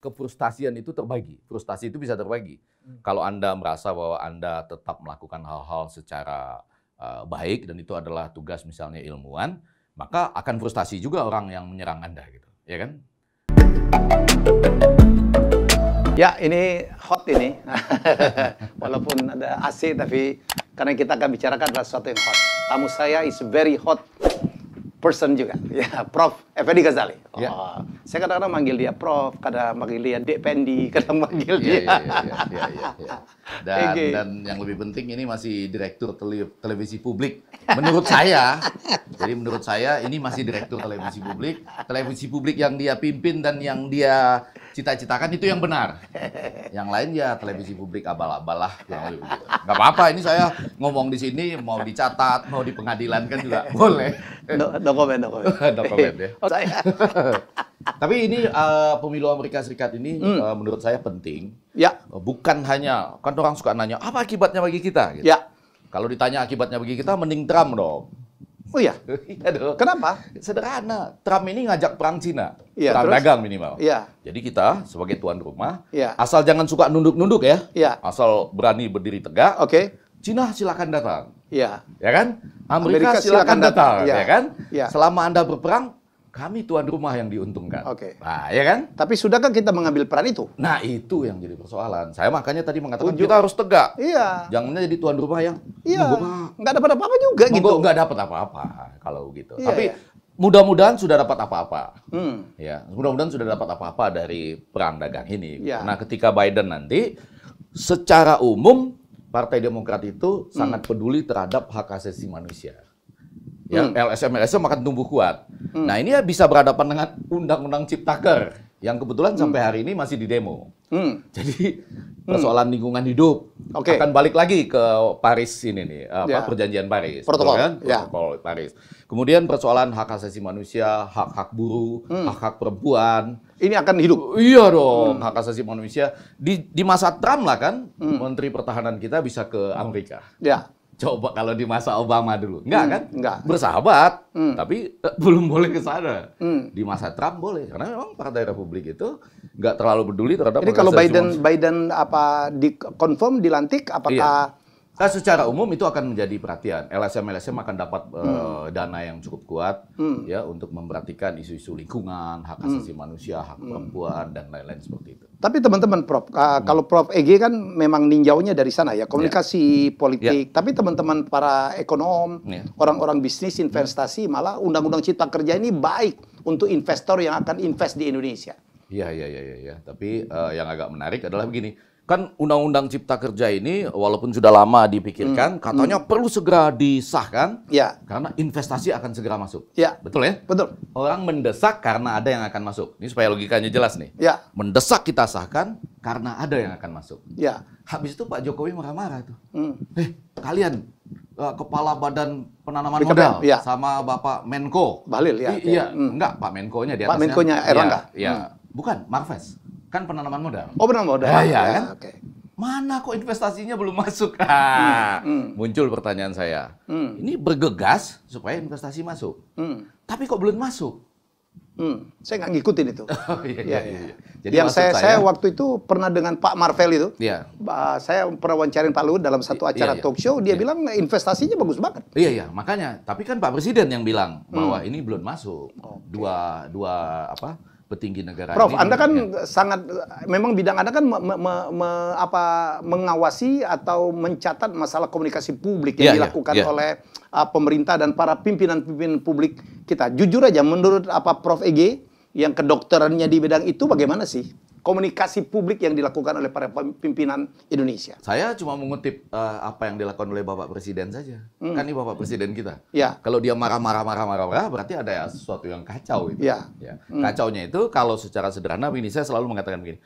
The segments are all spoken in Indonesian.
kefrustasian itu terbagi. Frustasi itu bisa terbagi. Kalau Anda merasa bahwa Anda tetap melakukan hal-hal secara baik dan itu adalah tugas misalnya ilmuwan, maka akan frustasi juga orang yang menyerang Anda gitu, ya kan? Ya, ini hot ini. Walaupun ada AC, tapi karena kita akan bicarakan adalah sesuatu yang hot. Tamu saya is very hot person juga. Ya, Prof. Effendi Ghazali. Ya. Saya kadang-kadang manggil dia Prof, kadang manggil dia Dek Pendi, kadang manggil dia. Dan yang lebih penting ini masih direktur televisi publik. Menurut saya, jadi menurut saya ini masih direktur televisi publik. Televisi publik yang dia pimpin dan yang dia cita-citakan itu yang benar. Yang lain ya televisi publik abal-abal lah. Yang begitu. Nggak apa-apa, ini saya ngomong di sini mau dicatat, mau di pengadilan kan juga boleh. No comment. No comment ya. Saya. Tapi ini pemilu Amerika Serikat ini menurut saya penting. Ya. Bukan hanya, kan orang suka nanya, apa akibatnya bagi kita? Gitu. Ya. Kalau ditanya akibatnya bagi kita, mending Trump dong. Oh iya? Iya dong. Kenapa? Sederhana, Trump ini ngajak perang Cina. Ya, perang terus? dagang minimal. Iya. Jadi kita sebagai tuan rumah, Ya. asal jangan suka nunduk-nunduk ya. Iya. Asal berani berdiri tegak, Oke. Cina silakan datang. Iya. Ya kan? Amerika Amerika silakan datang. Ya. Ya kan? Ya. Selama Anda berperang, kami tuan rumah yang diuntungkan. Oke. Nah, ya kan? Tapi sudahkah kita mengambil peran itu? Nah, itu yang jadi persoalan. Saya makanya tadi mengatakan Ujuk. kita harus tegak. Iya. Jangan jadi tuan rumah yang Iya. "Monggo, Pak." Nggak dapat apa-apa juga gitu. Nggak dapat apa-apa kalau gitu. Iya, Tapi iya. mudah-mudahan sudah dapat apa-apa. Hmm. Ya, mudah-mudahan sudah dapat apa-apa dari perang dagang ini. Iya. Nah, ketika Biden nanti, secara umum Partai Demokrat itu sangat peduli terhadap hak asasi manusia. Ya, LSM akan tumbuh kuat. Nah, ini ya bisa berhadapan dengan Undang-Undang Ciptaker yang kebetulan sampai hari ini masih di demo. Jadi persoalan lingkungan hidup Oke. akan balik lagi ke Paris ini nih, Ya. Perjanjian Paris, Protokol, betul kan? ya. Protokol Paris. Kemudian persoalan hak asasi manusia, hak-hak buruh, hak-hak perempuan. Ini akan hidup. Iya dong, hak asasi manusia. Di masa Trump lah kan, Menteri Pertahanan kita bisa ke Amerika. Ya. Coba kalau di masa Obama dulu, enggak kan? Enggak. Bersahabat, tapi belum boleh ke sana. Hmm. Di masa Trump boleh, karena memang Partai Republik itu nggak terlalu peduli terhadap. Jadi hak kalau asasi manusia. Biden apa confirm dilantik, apakah Nah, secara umum itu akan menjadi perhatian. LSM akan dapat dana yang cukup kuat ya untuk memperhatikan isu-isu lingkungan, hak asasi manusia, hak perempuan dan lain-lain seperti itu. Tapi teman-teman Prof, kalau Prof EG kan memang ninjaunya dari sana ya, komunikasi politik. Tapi teman-teman para ekonom, orang-orang bisnis, investasi, malah Undang-Undang Cipta Kerja ini baik untuk investor yang akan invest di Indonesia. Iya. Tapi yang agak menarik adalah begini. Kan Undang-Undang Cipta Kerja ini walaupun sudah lama dipikirkan, katanya perlu segera disahkan Ya. karena investasi akan segera masuk. Ya. Betul ya? Betul. Orang mendesak karena ada yang akan masuk. Ini supaya logikanya jelas nih. Ya. Mendesak kita sahkan karena ada yang akan masuk. Ya. Habis itu Pak Jokowi marah-marah tuh. Hmm. Kalian Kepala Badan Penanaman BKPM, Modal ya. sama Bapak Menko. Bahlil ya. Iya, enggak Pak Menko-nya di Pak atasnya. Menko-nya Erlangga. Iya. Bukan, Marves. Kan penanaman modal. Oh benar modal. Iya kan? Oke. Mana kok investasinya belum masuk? Muncul pertanyaan saya. Ini bergegas supaya investasi masuk. Tapi kok belum masuk? Saya nggak ngikutin itu. Iya. Jadi Yang maksud saya waktu itu pernah dengan Pak Marvel itu. Iya. Saya pernah wawancarin Pak Luhut dalam satu acara talk show. Dia bilang investasinya bagus banget. Iya, makanya. Tapi kan Pak Presiden yang bilang bahwa ini belum masuk. Dua petinggi negara Prof, ini. Anda kan sangat, memang bidang Anda kan mengawasi atau mencatat masalah komunikasi publik yang dilakukan oleh pemerintah dan para pimpinan-pimpinan publik kita. Jujur aja, menurut Prof EG yang kedokterannya di bidang itu bagaimana sih komunikasi publik yang dilakukan oleh para pimpinan Indonesia? Saya cuma mengutip apa yang dilakukan oleh Bapak Presiden saja. Kan ini Bapak Presiden kita. Ya. Kalau dia marah-marah berarti ada sesuatu yang kacau itu. Ya. Kacaunya itu kalau secara sederhana begini, saya selalu mengatakan begini.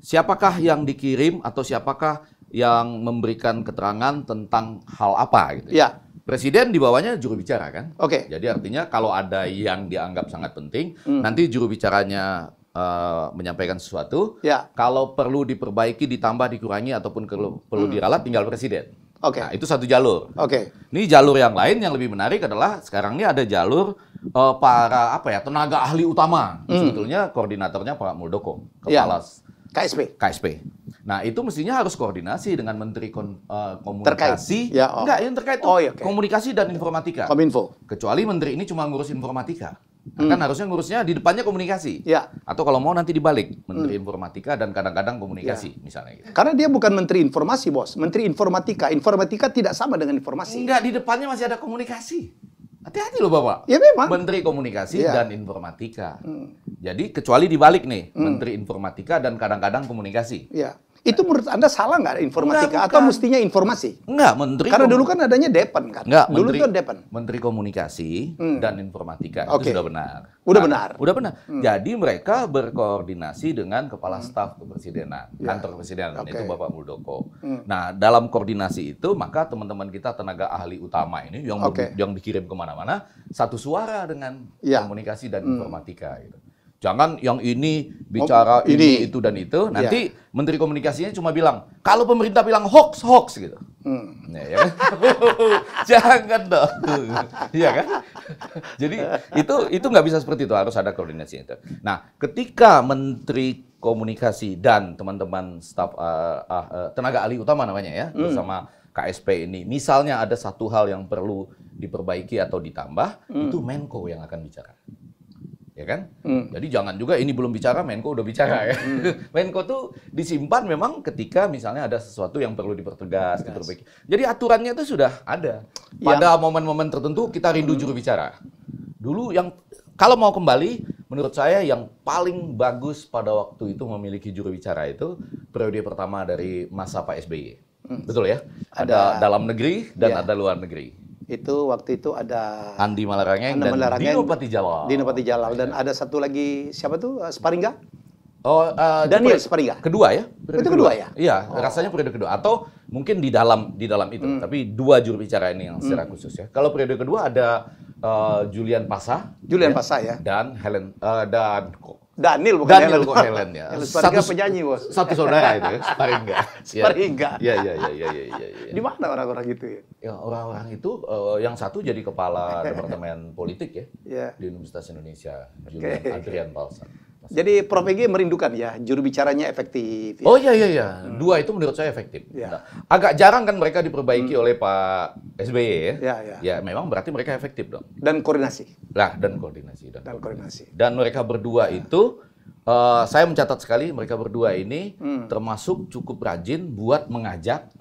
Siapakah yang dikirim atau siapakah yang memberikan keterangan tentang hal apa gitu. Ya. Presiden di bawahnya juru bicara kan? Oke. Jadi artinya kalau ada yang dianggap sangat penting, nanti juru bicaranya menyampaikan sesuatu, kalau perlu diperbaiki, ditambah, dikurangi, ataupun perlu diralat, tinggal Presiden. Nah, itu satu jalur. Ini jalur yang lain yang lebih menarik adalah sekarang ini ada jalur para tenaga ahli utama. Sebetulnya koordinatornya Pak Muldoko, KSP. KSP. Nah, itu mestinya harus koordinasi dengan Menteri Komunikasi. Terkait. Ya, Enggak, yang terkait itu iya, okay. Komunikasi dan Informatika. Kominfo. Kecuali Menteri ini cuma ngurus informatika. Kan harusnya ngurusnya di depannya komunikasi. Ya. Atau kalau mau nanti dibalik, Menteri Informatika dan kadang-kadang komunikasi, misalnya gitu. Karena dia bukan Menteri Informasi, Bos. Menteri Informatika. Informatika tidak sama dengan informasi. Enggak, di depannya masih ada komunikasi. Hati-hati loh Bapak. Ya memang. Menteri Komunikasi dan Informatika. Jadi kecuali dibalik nih, Menteri Informatika dan kadang-kadang komunikasi. Ya. Itu menurut Anda salah nggak informatika Enggak, atau bukan. mestinya informasi? Enggak, Menteri Karena dulu kan adanya Depen kan? Enggak, dulu Menteri, itu Depen. Menteri Komunikasi dan Informatika Oke. itu sudah benar. Udah Nah, benar. Udah benar. Jadi mereka berkoordinasi dengan Kepala Staf Kepresidenan, Kantor Kepresidenan, itu Bapak Muldoko. Nah, dalam koordinasi itu maka teman-teman kita tenaga ahli utama ini yang dikirim kemana-mana satu suara dengan Komunikasi dan Informatika. Gitu. Jangan yang ini bicara ini, itu, dan itu. Nanti Menteri Komunikasinya cuma bilang, kalau pemerintah bilang hoax, hoax gitu. Ya kan? Jangan dong. Iya kan? Jadi itu nggak bisa seperti itu, harus ada koordinasi itu. Nah, ketika Menteri Komunikasi dan teman-teman staf tenaga ahli utama namanya ya, bersama KSP ini, misalnya ada satu hal yang perlu diperbaiki atau ditambah, itu Menko yang akan bicara. Ya kan? Jadi jangan juga ini belum bicara, Menko udah bicara ya. Menko tuh disimpan memang ketika misalnya ada sesuatu yang perlu dipertegas, diperbaiki. Jadi aturannya itu sudah ada. Pada momen-momen tertentu kita rindu juru bicara. Dulu yang kalau mau kembali, menurut saya yang paling bagus pada waktu itu memiliki juru bicara itu periode pertama dari masa Pak SBY. Betul ya? Ada dalam negeri dan ada luar negeri. Itu waktu itu ada Andi Malarangeng dan Dino Patijalal. Dino Patijalal dan ada satu lagi siapa tuh Sparingga? Oh, Daniel Sparingga. Kedua ya? Itu kedua ya? Iya, rasanya periode kedua atau mungkin di dalam itu. Tapi dua juru bicara ini yang secara khusus ya. Kalau periode kedua ada Julian Pasa. Julian Pasa ya. Dan Helen Daniel bukan Daniel Helen ya. Sparingga penyanyi, Bos. Satu saudara itu ya, Sparingga. Sparingga. Iya. Di mana orang-orang itu ya? Ya, orang-orang itu yang satu jadi kepala departemen politik ya di Universitas Indonesia, Julian Adrian Palsa. Jadi Prof. EG merindukan ya juru bicaranya efektif. Ya? Oh iya. Dua itu menurut saya efektif. Ya. Agak jarang kan mereka diperbaiki oleh Pak SBY ya. Ya. Ya memang berarti mereka efektif dong. Dan koordinasi. Dan koordinasi. Koordinasi. Dan mereka berdua itu saya mencatat sekali mereka berdua ini termasuk cukup rajin buat mengajak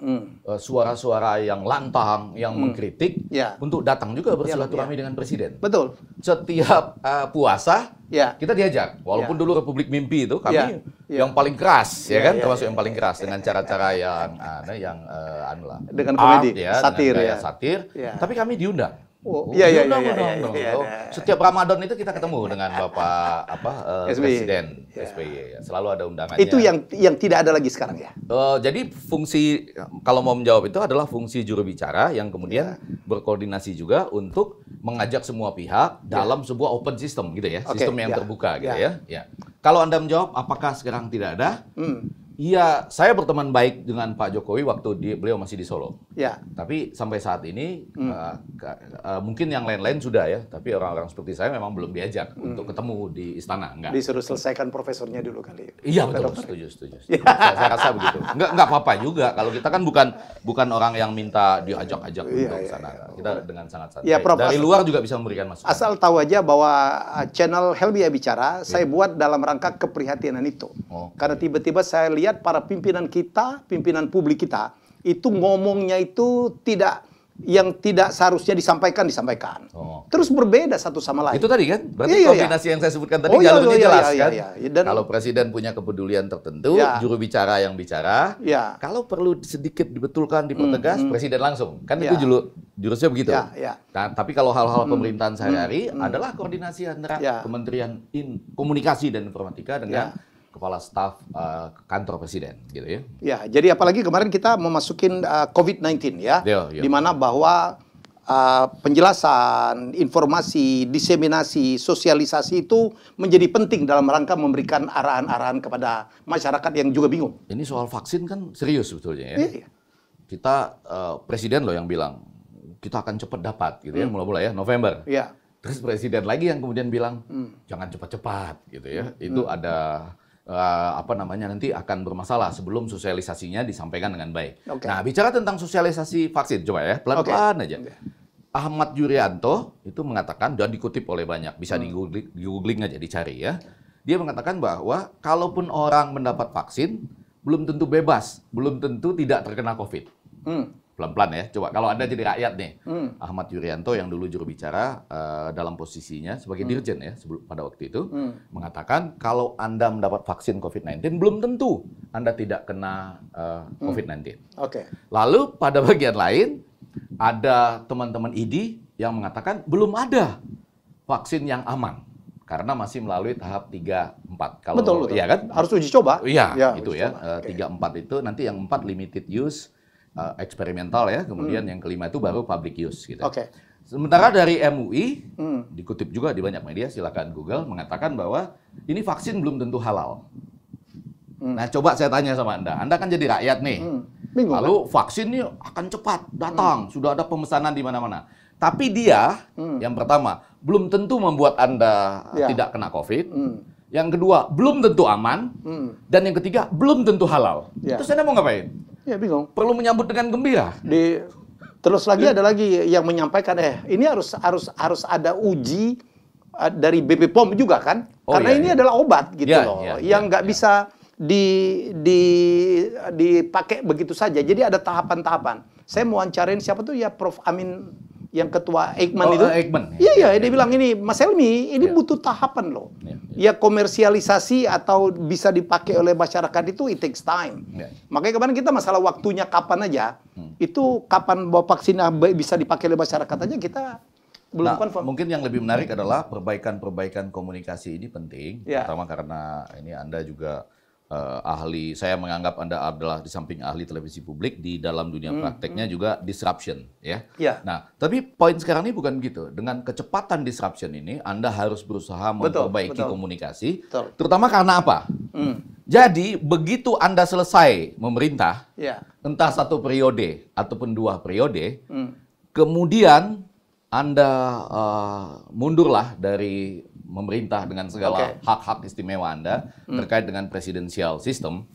suara-suara yang lantang, yang mengkritik untuk datang juga bersilaturahmi dengan Presiden. Betul. Setiap puasa kita diajak, walaupun dulu Republik Mimpi itu kami yang paling keras, ya kan, termasuk yang paling keras dengan cara-cara yang dengan komedi, satir, satir. Tapi kami diundang. Iya. Setiap Ramadan itu kita ketemu dengan Bapak Presiden SBY. Selalu ada undangannya. Itu yang tidak ada lagi sekarang ya. Jadi fungsi kalau mau menjawab itu adalah fungsi juru bicara yang kemudian berkoordinasi juga untuk mengajak semua pihak dalam sebuah open system gitu ya, sistem yang terbuka gitu ya. Kalau Anda menjawab apakah sekarang tidak ada? Iya, saya berteman baik dengan Pak Jokowi waktu beliau masih di Solo. Ya. Tapi sampai saat ini mungkin yang lain-lain sudah ya, tapi orang-orang seperti saya memang belum diajak untuk ketemu di istana. Enggak. Disuruh selesaikan profesornya dulu kali. Iya betul, setuju. Saya rasa begitu. Enggak apa-apa juga. Kalau kita kan bukan orang yang minta diajak-ajak untuk sana. Kita dengan sangat santai. Ya, Prof, dari luar juga bisa memberikan masukan. Asal tahu aja bahwa channel Helmi Bicara saya buat dalam rangka keprihatinan itu. Karena tiba-tiba saya lihat para pimpinan kita, pimpinan publik kita, itu ngomongnya itu yang tidak seharusnya disampaikan. Terus berbeda satu sama lain. Itu tadi kan? Berarti koordinasi yang saya sebutkan tadi jalurnya jelas kan? Dan kalau Presiden punya kepedulian tertentu, juru bicara yang bicara, kalau perlu sedikit dibetulkan, dipertegas, Presiden langsung. Kan itu jurusnya begitu. Nah, tapi kalau hal-hal pemerintahan sehari-hari adalah koordinasi antara Kementerian Komunikasi dan Informatika dengan Kepala Staf Kantor Presiden, gitu ya. Ya, jadi apalagi kemarin kita memasukin COVID-19 ya, di mana bahwa penjelasan, informasi, diseminasi, sosialisasi itu menjadi penting dalam rangka memberikan arahan-arahan kepada masyarakat yang juga bingung. Ini soal vaksin kan serius sebetulnya ya. Kita Presiden loh yang bilang kita akan cepat dapat, gitu ya, mula-mula ya November. Terus Presiden lagi yang kemudian bilang jangan cepat-cepat, gitu ya. Itu ada nanti akan bermasalah sebelum sosialisasinya disampaikan dengan baik. Oke. Nah, bicara tentang sosialisasi vaksin, coba ya, pelan-pelan aja. Ahmad Yuryanto itu mengatakan, dan dikutip oleh banyak, bisa di-googling aja, dicari ya. Dia mengatakan bahwa kalaupun orang mendapat vaksin, belum tentu bebas, belum tentu tidak terkena COVID. Pelan-pelan ya, coba kalau Anda jadi rakyat nih, Ahmad Yuryanto yang dulu juru bicara dalam posisinya sebagai dirjen ya pada waktu itu, mengatakan kalau Anda mendapat vaksin COVID-19, belum tentu Anda tidak kena COVID-19. Oke. Lalu pada bagian lain, ada teman-teman ID yang mengatakan belum ada vaksin yang aman. Karena masih melalui tahap 3, 4. Kalau, betul. Ya kan? Harus uji coba. Iya, ya, itu ya. 3, 4 itu, nanti yang 4 limited use, eksperimental ya, kemudian yang kelima itu baru public use gitu. Oke. Sementara dari MUI dikutip juga di banyak media, silakan Google, mengatakan bahwa ini vaksin belum tentu halal. Nah, coba saya tanya sama Anda kan jadi rakyat nih. Bingung, lalu vaksin ini akan cepat datang, sudah ada pemesanan di mana-mana. Tapi dia yang pertama belum tentu membuat Anda tidak kena COVID. Yang kedua belum tentu aman. Dan yang ketiga belum tentu halal. Terus Anda mau ngapain? Ya bingung. Perlu menyambut dengan gembira. Terus lagi ada lagi yang menyampaikan ini harus ada uji dari BP POM juga kan? Karena ini adalah obat gitu loh, yang nggak bisa dipakai begitu saja. Jadi ada tahapan-tahapan. Saya mau wawancarain siapa tuh ya, Prof Amin yang ketua Eijkman itu. Eijkman. Iya, dia bilang ini, Mas Helmi, ini butuh tahapan loh. Ya komersialisasi atau bisa dipakai oleh masyarakat itu it takes time. Makanya kemarin kita masalah waktunya kapan aja, itu kapan bahwa vaksin bisa dipakai oleh masyarakat aja kita belum confirm. Mungkin yang lebih menarik adalah perbaikan komunikasi ini penting, terutama karena ini Anda juga ahli, saya menganggap Anda adalah di samping ahli televisi publik di dalam dunia prakteknya juga disruption ya. Nah, tapi poin sekarang ini bukan gitu. Dengan kecepatan disruption ini Anda harus berusaha memperbaiki komunikasi, terutama karena apa? Jadi begitu Anda selesai memerintah, entah 1 periode ataupun 2 periode, kemudian Anda mundurlah dari memerintah dengan segala hak-hak istimewa Anda terkait dengan presidensial system.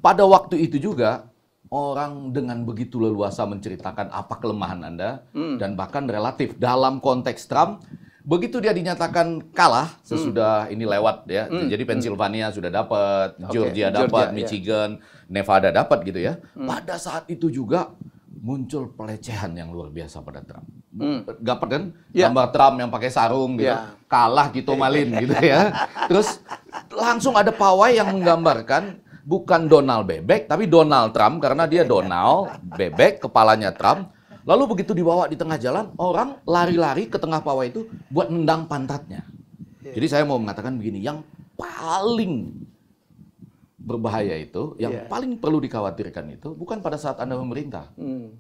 Pada waktu itu juga orang dengan begitu leluasa menceritakan apa kelemahan Anda dan bahkan relatif dalam konteks Trump, begitu dia dinyatakan kalah sesudah ini lewat ya. Jadi Pennsylvania sudah dapat, Georgia dapat, Michigan, Nevada dapat gitu ya. Pada saat itu juga muncul pelecehan yang luar biasa pada Trump. Dapat kan gambar Trump yang pakai sarung gitu, kalah gitu malin gitu ya. Terus langsung ada pawai yang menggambarkan bukan Donald Bebek tapi Donald Trump karena dia Donald Bebek, kepalanya Trump. Lalu begitu dibawa di tengah jalan, orang lari-lari ke tengah pawai itu buat nendang pantatnya. Jadi saya mau mengatakan begini, yang paling berbahaya itu, yang paling perlu dikhawatirkan itu bukan pada saat Anda memerintah.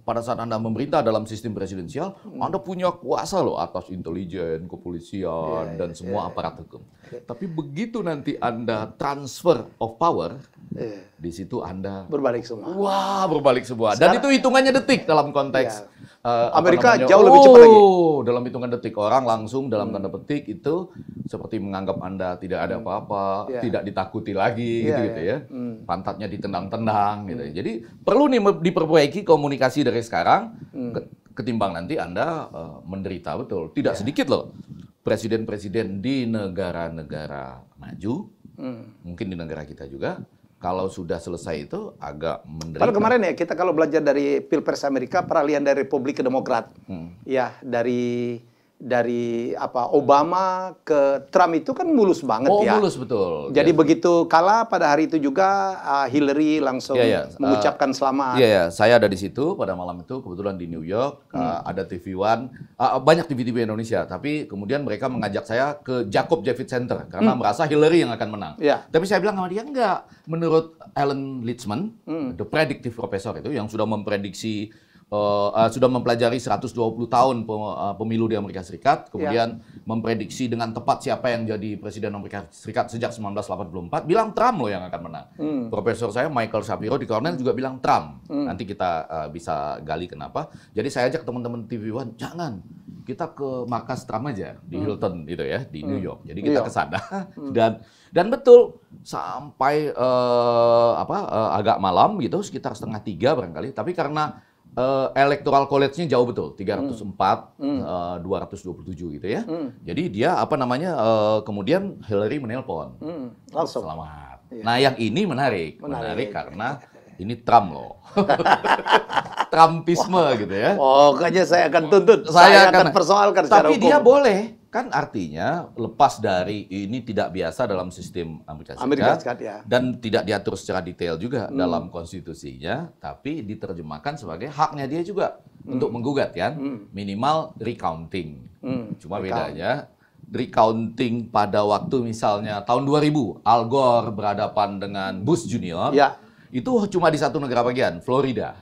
Pada saat Anda memerintah dalam sistem presidensial, Anda punya kuasa loh atas intelijen, kepolisian, dan semua aparat hukum. Tapi begitu nanti Anda transfer of power, di situ Anda berbalik semua. Wah, berbalik semua. Dan itu hitungannya detik dalam konteks Amerika jauh lebih cepat lagi. Dalam hitungan detik orang langsung dalam tanda petik itu seperti menganggap Anda tidak ada apa-apa, tidak ditakuti lagi gitu ya. Pantatnya ditendang-tendang gitu. Jadi perlu nih diperbaiki komunikasi dari sekarang ketimbang nanti Anda menderita betul. Tidak sedikit loh presiden-presiden di negara-negara maju, mungkin di negara kita juga, kalau sudah selesai itu agak menderita. Kalau kemarin ya kita kalau belajar dari Pilpres Amerika, peralihan dari Republik ke Demokrat, ya dari Obama ke Trump itu kan mulus banget ya. Mulus betul. Jadi begitu kalah pada hari itu juga Hillary langsung mengucapkan selamat. Saya ada di situ pada malam itu, kebetulan di New York, ada TV One, banyak TV-TV Indonesia, tapi kemudian mereka mengajak saya ke Jacob Javits Center karena merasa Hillary yang akan menang. Tapi saya bilang sama dia enggak. Menurut Alan Litzman, the predictive professor itu yang sudah memprediksi sudah mempelajari 120 tahun pemilu di Amerika Serikat, kemudian memprediksi dengan tepat siapa yang jadi presiden Amerika Serikat sejak 1984, bilang Trump loh yang akan menang. Profesor saya Michael Shapiro di Cornell juga bilang Trump. Nanti kita bisa gali kenapa. Jadi saya ajak teman-teman TV One, jangan. kita ke markas Trump aja di Hilton gitu ya di New York. Jadi kita ke sana dan betul sampai agak malam gitu sekitar 2:30 barangkali. Tapi karena electoral college-nya jauh betul 304 227 gitu ya. Jadi dia kemudian Hillary menelpon. Langsung. Selamat. Nah, yang ini menarik karena ini Trump loh. Trumpisme gitu ya. Pokoknya saya akan tuntut, saya akan persoalkan secara tapi hukum. dia boleh, kan artinya lepas dari ini tidak biasa dalam sistem Amerika Serikat ya. dan tidak diatur secara detail juga dalam konstitusinya, tapi diterjemahkan sebagai haknya dia juga untuk menggugat kan, minimal recounting. Cuma bedanya recounting pada waktu misalnya tahun 2000 Al Gore berhadapan dengan Bush Junior. Ya. Itu cuma di satu negara bagian, Florida.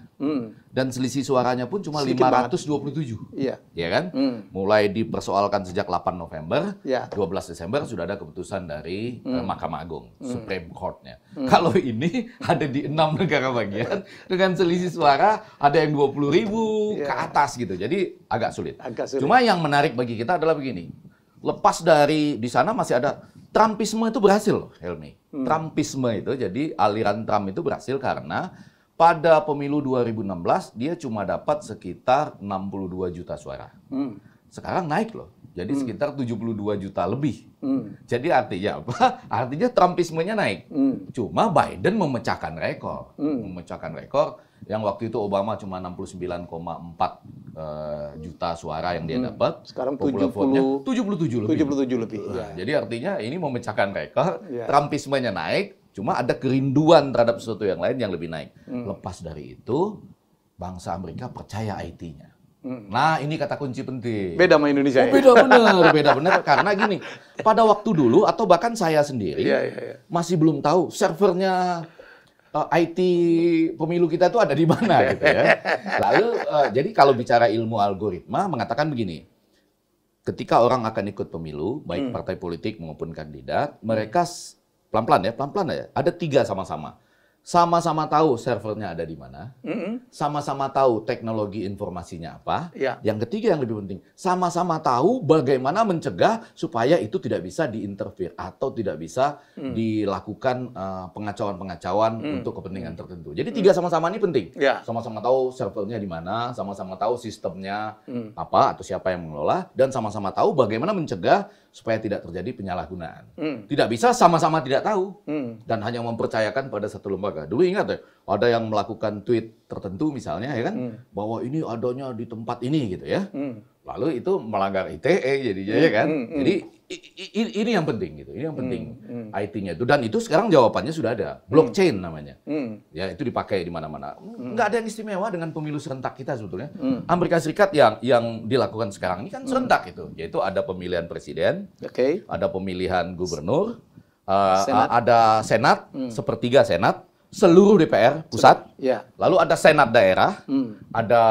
Dan selisih suaranya pun cuma sedikit 527. Iya. Ya kan? Mulai dipersoalkan sejak 8 November, Ya. 12 Desember sudah ada keputusan dari Mahkamah Agung, Supreme Court-nya. Kalau ini ada di 6 negara bagian, dengan selisih suara ada yang 20.000 ke atas gitu. Jadi agak sulit. Cuma yang menarik bagi kita adalah begini. Lepas dari di sana masih ada Trumpisme itu berhasil loh, Helmi. Trumpisme itu, jadi aliran Trump itu berhasil karena pada pemilu 2016 dia cuma dapat sekitar 62 juta suara. Sekarang naik loh, jadi sekitar 72 juta lebih. Jadi artinya apa? Artinya Trumpismenya naik. Cuma Biden memecahkan rekor. Memecahkan rekor yang waktu itu Obama cuma 69,4 juta suara yang dia dapat. Sekarang 77 lebih. 77 lebih. Nah, jadi artinya ini memecahkan rekor, Trumpismenya naik, cuma ada kerinduan terhadap sesuatu yang lain yang lebih naik. Lepas dari itu, bangsa Amerika percaya IT-nya. Nah, ini kata kunci penting. Beda sama Indonesia. Oh, beda benar. Karena gini, pada waktu dulu atau bahkan saya sendiri masih belum tahu servernya IT pemilu kita itu ada di mana gitu ya. Lalu jadi kalau bicara ilmu algoritma mengatakan begini. Ketika orang akan ikut pemilu, baik partai politik maupun kandidat, mereka pelan-pelan ya, ada 3 sama-sama. Sama-sama tahu servernya ada di mana, sama-sama tahu teknologi informasinya apa. Yang ketiga yang lebih penting, sama-sama tahu bagaimana mencegah supaya itu tidak bisa diinterfere atau tidak bisa dilakukan pengacauan-pengacauan untuk kepentingan tertentu. Jadi 3 sama-sama ini penting. Sama-sama tahu servernya di mana, sama-sama tahu sistemnya apa atau siapa yang mengelola, dan sama-sama tahu bagaimana mencegah supaya tidak terjadi penyalahgunaan. Tidak bisa sama-sama tidak tahu dan hanya mempercayakan pada satu lembaga. Dulu ingat ya, ada yang melakukan tweet tertentu misalnya ya kan, bahwa ini adanya di tempat ini gitu ya. Lalu itu melanggar ITE jadinya ya kan. Jadi ini yang penting gitu. Ini yang penting IT-nya itu, dan itu sekarang jawabannya sudah ada. Blockchain namanya. Ya, itu dipakai di mana-mana. Nggak ada yang istimewa dengan pemilu serentak kita sebetulnya. Amerika Serikat yang dilakukan sekarang ini kan serentak itu, yaitu ada pemilihan presiden, ada pemilihan gubernur, ada senat, sepertiga senat, seluruh DPR pusat, lalu ada senat daerah, ada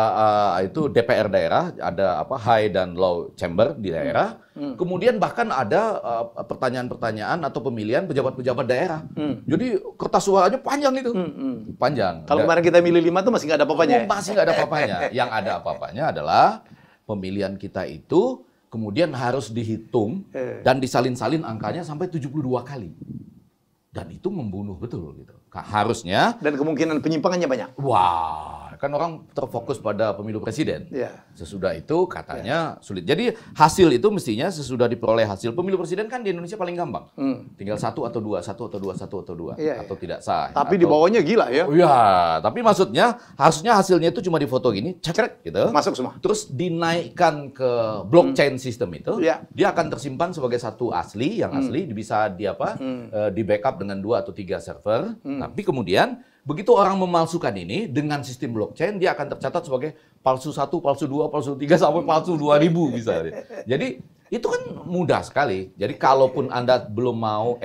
itu DPR daerah, ada high dan low chamber di daerah, kemudian bahkan ada pertanyaan-pertanyaan atau pemilihan pejabat-pejabat daerah. Jadi kertas suaranya panjang itu, panjang. Kalau kemarin kita milih 5 tuh masih nggak ada apa-apanya. Masih nggak ada apa-apanya. Yang ada apa-apanya adalah pemilihan kita itu kemudian harus dihitung dan disalin-salin angkanya sampai 72 kali. Dan itu membunuh betul gitu. Harusnya. Dan kemungkinan penyimpangannya banyak. Wah, kan orang terfokus pada pemilu presiden. Sesudah itu katanya sulit. Jadi hasil itu mestinya sesudah diperoleh hasil pemilu presiden kan di Indonesia paling gampang. Tinggal 1 atau 2, 1 atau 2, 1 atau 2 atau tidak sah. Tapi di bawahnya gila ya. Iya, tapi maksudnya harusnya hasilnya itu cuma difoto gini, cek gitu. Masuk semua. Terus dinaikkan ke blockchain sistem itu. Dia akan tersimpan sebagai satu asli, yang asli bisa di backup dengan 2 atau 3 server. Tapi kemudian begitu orang memalsukan ini dengan sistem blockchain, dia akan tercatat sebagai palsu 1, palsu 2, palsu 3 sampai palsu 2000 misalnya. Jadi itu kan mudah sekali. Jadi kalaupun Anda belum mau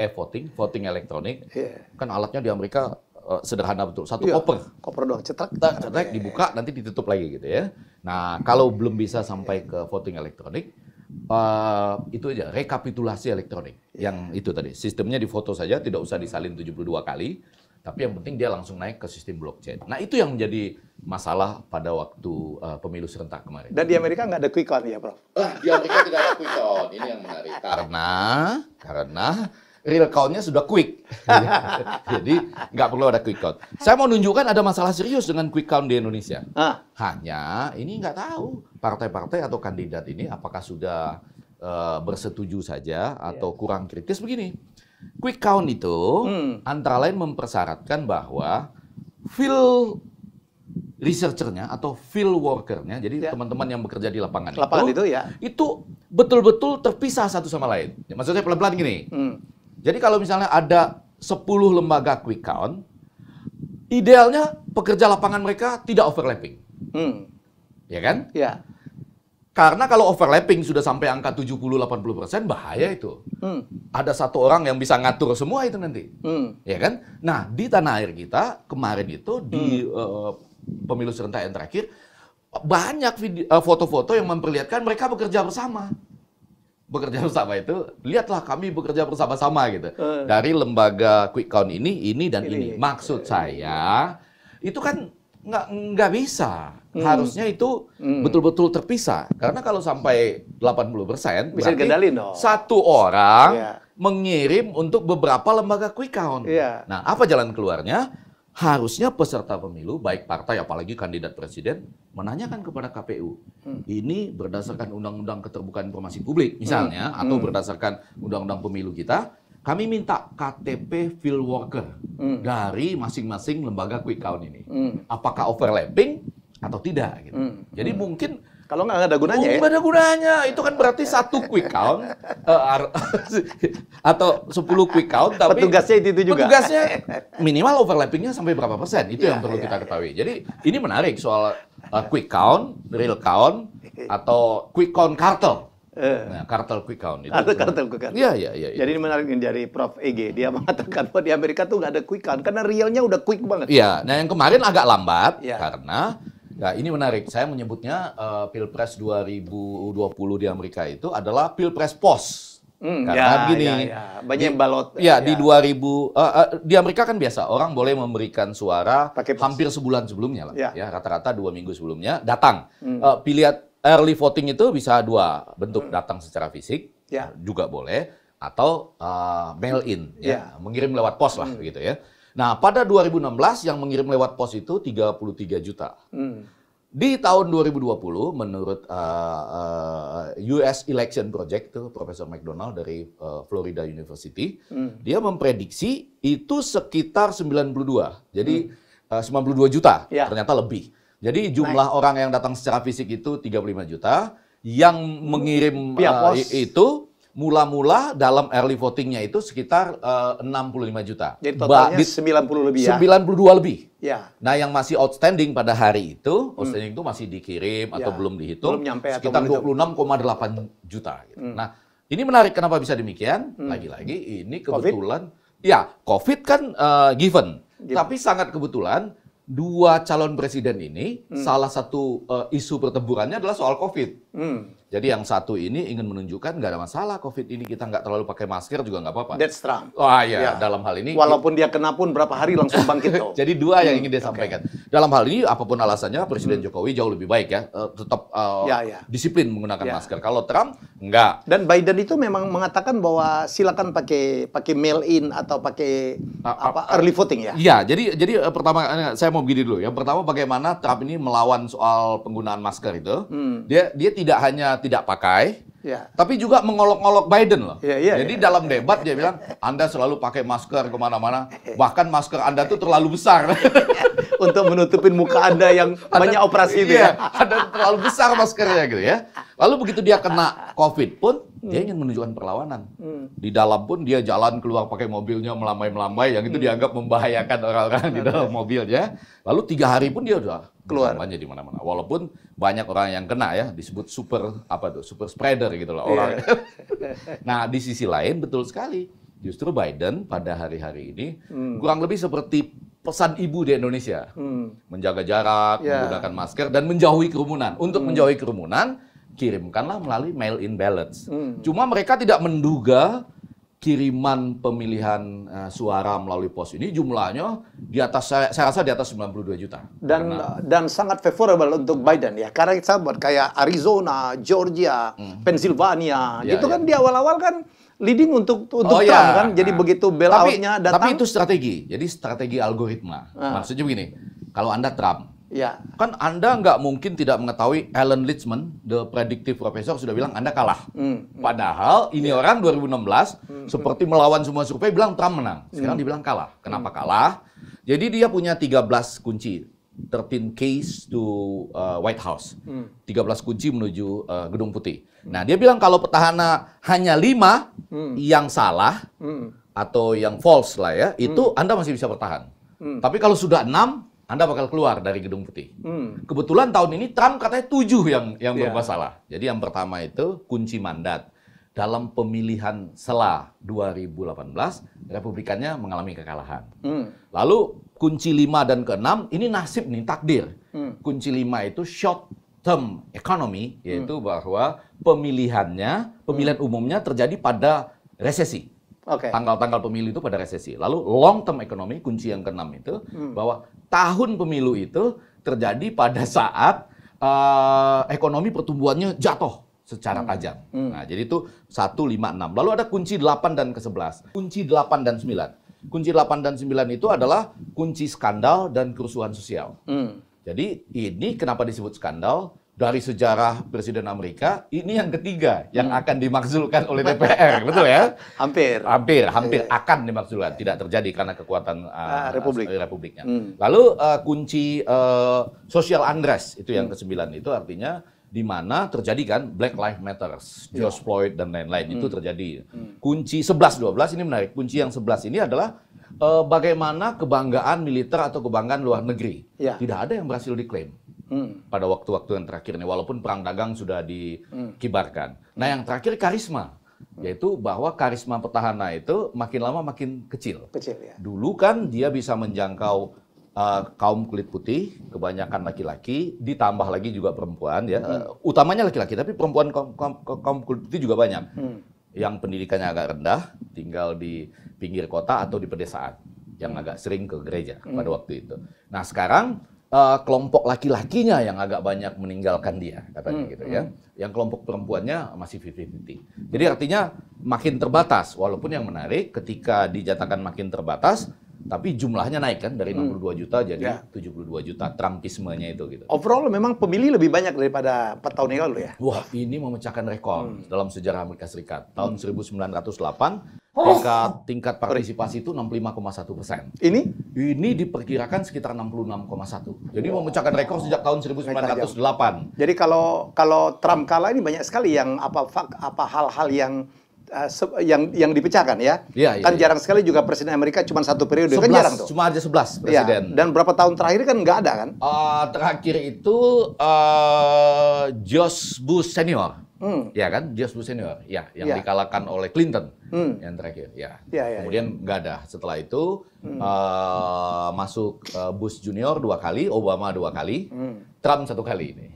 voting elektronik, kan alatnya di Amerika sederhana betul. Satu koper doang, cetak, dibuka, nanti ditutup lagi gitu ya. Nah, kalau belum bisa sampai ke voting elektronik, itu aja rekapitulasi elektronik. Yang itu tadi, sistemnya difoto saja, tidak usah disalin 72 kali. Tapi yang penting dia langsung naik ke sistem blockchain. Nah, itu yang menjadi masalah pada waktu pemilu serentak kemarin. Dan di Amerika nggak ada quick count ya, Prof? Di Amerika tidak ada quick count. Ini yang menarik. Karena real count-nya sudah quick. Jadi nggak perlu ada quick count. Saya mau nunjukkan ada masalah serius dengan quick count di Indonesia. Hanya ini nggak tahu partai-partai atau kandidat ini apakah sudah bersetuju saja atau kurang kritis begini. Quick count itu antara lain mempersyaratkan bahwa field researcher-nya atau field worker-nya, jadi teman-teman yang bekerja di lapangan itu betul-betul terpisah satu sama lain. Maksudnya pelan-pelan gini. Jadi kalau misalnya ada 10 lembaga quick count, idealnya pekerja lapangan mereka tidak overlapping. Ya kan? Ya. Karena kalau overlapping sudah sampai angka 70-80%, bahaya itu. Ada satu orang yang bisa ngatur semua itu nanti. Ya kan? Nah, di tanah air kita, kemarin itu, di pemilu serentak yang terakhir, banyak foto-foto yang memperlihatkan mereka bekerja bersama. Bekerja bersama itu, lihatlah kami bekerja bersama-sama gitu. Dari lembaga quick count ini dan ini. Maksud saya, itu kan nggak bisa. Harusnya itu betul-betul terpisah. Karena kalau sampai 80%, bisa digendaliin dong. Satu orang mengirim untuk beberapa lembaga quick count. Nah, apa jalan keluarnya? Harusnya peserta pemilu, baik partai apalagi kandidat presiden, menanyakan kepada KPU. Ini berdasarkan Undang-Undang Keterbukaan Informasi Publik misalnya, atau berdasarkan Undang-Undang Pemilu kita, kami minta KTP field worker dari masing-masing lembaga quick count ini. Apakah overlapping atau tidak? Gitu. Jadi mungkin kalau nggak ada gunanya ya? Nggak ada gunanya. Itu kan berarti satu quick count atau 10 quick count. Tapi petugasnya itu juga. Petugasnya minimal overlappingnya sampai berapa persen. Itu yang perlu kita ketahui. Jadi ini menarik soal quick count, real count, atau quick count kartel. Nah, kartel quick count itu. Ada kartel quick count. Iya. Jadi ini menarik dari Prof. EG. Dia mengatakan bahwa di Amerika tuh nggak ada quick count karena realnya udah quick banget. Iya. Nah, yang kemarin agak lambat karena ini menarik. Saya menyebutnya Pilpres 2020 di Amerika itu adalah Pilpres pos. Karena begini, banyak yang balot. Di 2000 di Amerika kan biasa orang boleh memberikan suara hampir sebulan sebelumnya lah. Ya, rata-rata 2 minggu sebelumnya datang. Pilihan early voting itu bisa dua bentuk, datang secara fisik juga boleh, atau mail in, mengirim lewat pos lah begitu ya. Nah, pada 2016 yang mengirim lewat pos itu 33 juta. Di tahun 2020 menurut US Election Project itu Profesor McDonald dari Florida University, dia memprediksi itu sekitar 92. Jadi 92 juta, ternyata lebih. Jadi jumlah orang yang datang secara fisik itu 35 juta, yang mengirim itu mula-mula dalam early voting-nya itu sekitar 65 juta. Jadi totalnya 90 lebih ya? 92 lebih. Ya. Nah, yang masih outstanding pada hari itu, outstanding itu masih dikirim atau belum dihitung, sekitar 26,8 juta. Gitu. Nah, ini menarik kenapa bisa demikian. Lagi-lagi ini kebetulan, COVID kan given. Tapi sangat kebetulan, dua calon presiden ini, salah satu isu pertempurannya adalah soal COVID. Jadi yang satu ini ingin menunjukkan nggak ada masalah COVID ini, kita nggak terlalu pakai masker juga nggak apa-apa. That's Trump. Wah ya, dalam hal ini. Walaupun dia kena pun berapa hari langsung bangkit tuh. Jadi dua yang ingin dia sampaikan. Dalam hal ini apapun alasannya Presiden Jokowi jauh lebih baik ya, tetap disiplin menggunakan masker. Kalau Trump nggak. Dan Biden itu memang mengatakan bahwa silakan pakai mail in atau pakai early voting ya. Iya, jadi pertama saya mau begini dulu. Yang pertama bagaimana Trump ini melawan soal penggunaan masker itu. Dia tidak hanya tidak pakai, tapi juga mengolok-olok Biden loh. Jadi dalam debat dia bilang, Anda selalu pakai masker kemana-mana, bahkan masker Anda tuh terlalu besar. Untuk menutupin muka Anda yang banyak operasi itu ya. Ada terlalu besar maskernya gitu ya. Lalu begitu dia kena COVID pun, dia ingin menunjukkan perlawanan. Di dalam pun dia jalan keluar pakai mobilnya melambai-melambai, yang itu dianggap membahayakan orang-orang di dalam mobilnya. Lalu 3 hari pun dia udah keluar di mana-mana. Walaupun banyak orang yang kena ya, disebut super spreader gitu loh orang. Nah, di sisi lain betul sekali. Justru Biden pada hari-hari ini kurang lebih seperti pesan ibu di Indonesia. Menjaga jarak, menggunakan masker, dan menjauhi kerumunan. Untuk menjauhi kerumunan, kirimkanlah melalui mail-in ballots. Cuma mereka tidak menduga kiriman pemilihan suara melalui pos ini jumlahnya di atas, saya rasa di atas 92 juta. Dan sangat favorable untuk Biden ya. Karena kita buat kayak Arizona, Georgia, Pennsylvania, gitu kan di awal-awal kan leading untuk Trump kan. Jadi begitu bailout-nya datang. Tapi itu strategi. Jadi strategi algoritma. Maksudnya begini, kalau Anda Trump, kan Anda nggak mungkin tidak mengetahui Alan Lichtman, the predictive professor, sudah bilang Anda kalah. Padahal ini orang 2016 seperti melawan semua survei bilang Trump menang. Sekarang dibilang kalah. Kenapa kalah? Jadi dia punya 13 kunci. 13 keys to White House. 13 kunci menuju Gedung Putih. Nah, dia bilang kalau petahana hanya 5 yang salah atau yang false lah ya, itu Anda masih bisa bertahan. Tapi kalau sudah 6, Anda bakal keluar dari Gedung Putih. Kebetulan tahun ini Trump katanya 7 yang bermasalah. Jadi yang pertama itu kunci mandat. Dalam pemilihan sela 2018, Republikannya mengalami kekalahan. Lalu kunci 5 dan ke-6, ini nasib nih, takdir. Kunci 5 itu short term economy, yaitu bahwa pemilihan umumnya terjadi pada resesi. Tanggal-tanggal pemilu itu pada resesi. Lalu long term economy, kunci yang ke-6 itu, bahwa tahun pemilu itu terjadi pada saat ekonomi pertumbuhannya jatuh secara tajam. Nah, jadi itu 1, 5, 6. Lalu ada kunci 8 dan ke-11. Kunci 8 dan 9. Kunci 8 dan 9 itu adalah kunci skandal dan kerusuhan sosial. Jadi ini kenapa disebut skandal? Dari sejarah Presiden Amerika, ini yang ketiga yang akan dimakzulkan oleh DPR, betul ya? Hampir akan dimakzulkan, tidak terjadi karena kekuatan Republiknya. Lalu kunci social unrest itu yang ke-9 itu artinya di mana terjadi kan Black Lives Matter, George Floyd dan lain-lain itu terjadi. Kunci 11, 12 ini menarik. Kunci yang 11 ini adalah bagaimana kebanggaan militer atau kebanggaan luar negeri. Tidak ada yang berhasil diklaim. Pada waktu-waktu yang terakhir ini, walaupun perang dagang sudah dikibarkan. Nah, yang terakhir karisma, yaitu bahwa karisma petahana itu makin lama makin kecil. Dulu kan dia bisa menjangkau kaum kulit putih, kebanyakan laki-laki, ditambah lagi juga perempuan, ya. Utamanya laki-laki, tapi perempuan kaum kulit putih juga banyak. Yang pendidikannya agak rendah, tinggal di pinggir kota atau di pedesaan, yang agak sering ke gereja pada waktu itu. Nah, sekarang kelompok laki-lakinya yang agak banyak meninggalkan dia, katanya gitu ya. Yang kelompok perempuannya masih 50-50. Jadi artinya makin terbatas, walaupun yang menarik ketika dinyatakan makin terbatas, tapi jumlahnya naik kan dari 62 juta jadi 72 juta, Trumpismenya itu gitu. Overall memang pemilih lebih banyak daripada 4 tahun yang lalu ya? Wah, ini memecahkan rekor dalam sejarah Amerika Serikat. Tahun 1908, tingkat partisipasi itu 65,1%. Ini diperkirakan sekitar 66,1. Jadi memecahkan rekor sejak tahun 1908. Jadi kalau Trump kalah ini banyak sekali yang hal-hal yang dipecahkan ya. Kan jarang sekali juga presiden Amerika cuma 1 periode, kan jarang tuh. Cuma aja 11 presiden. Dan berapa tahun terakhir kan nggak ada kan? Terakhir itu George Bush senior. Ya kan, George Bush senior, yang dikalahkan oleh Clinton yang terakhir, kemudian nggak ada. Setelah itu masuk Bush junior 2 kali, Obama 2 kali, Trump 1 kali ini.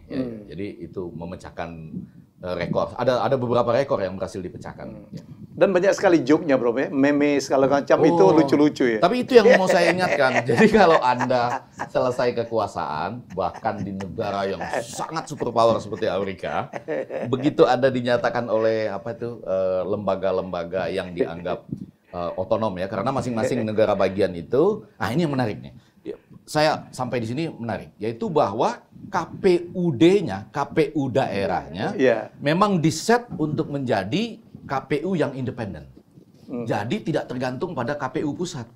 Jadi itu memecahkan rekor. Ada beberapa rekor yang berhasil dipecahkan. Dan banyak sekali joke-nya, bro, ya. Meme segala macam itu lucu-lucu ya. Tapi itu yang mau saya ingatkan. Jadi kalau Anda selesai kekuasaan, bahkan di negara yang sangat superpower seperti Amerika, begitu Anda dinyatakan oleh lembaga-lembaga yang dianggap otonom ya, karena masing-masing negara bagian itu. Nah, ini yang menarik nih. Saya sampai di sini menarik, yaitu bahwa KPUD-nya, KPU daerahnya, memang diset untuk menjadi KPU yang independen. Jadi tidak tergantung pada KPU pusat.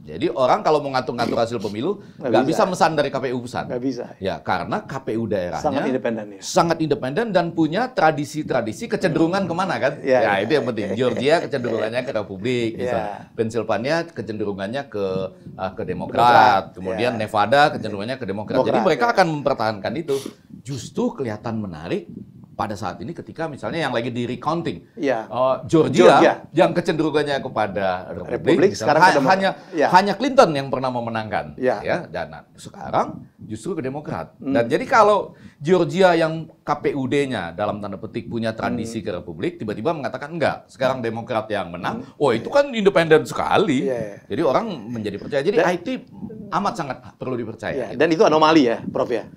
Jadi orang kalau mau ngatur-ngatur hasil pemilu nggak bisa mesan dari KPU pusat. Nggak bisa. Ya, karena KPU daerahnya sangat independen dan punya tradisi-tradisi kecenderungan kemana kan? Ya, itu yang penting. Georgia kecenderungannya ke Republik, Pennsylvania kecenderungannya ke Demokrat, kemudian Nevada kecenderungannya ke Demokrat. Jadi mereka akan mempertahankan itu. Justru kelihatan menarik pada saat ini ketika misalnya yang lagi di recounting Ya. Georgia yang kecenderungannya kepada Republik sekarang hanya Clinton yang pernah memenangkan Ya. ya, dan sekarang justru ke Demokrat. Dan jadi kalau Georgia yang KPUD-nya dalam tanda petik punya tradisi ke Republik tiba-tiba mengatakan enggak, sekarang Demokrat yang menang. Oh, itu kan independen sekali. Jadi orang menjadi percaya. Jadi IT amat sangat perlu dipercaya. Dan itu anomali ya, Prof ya.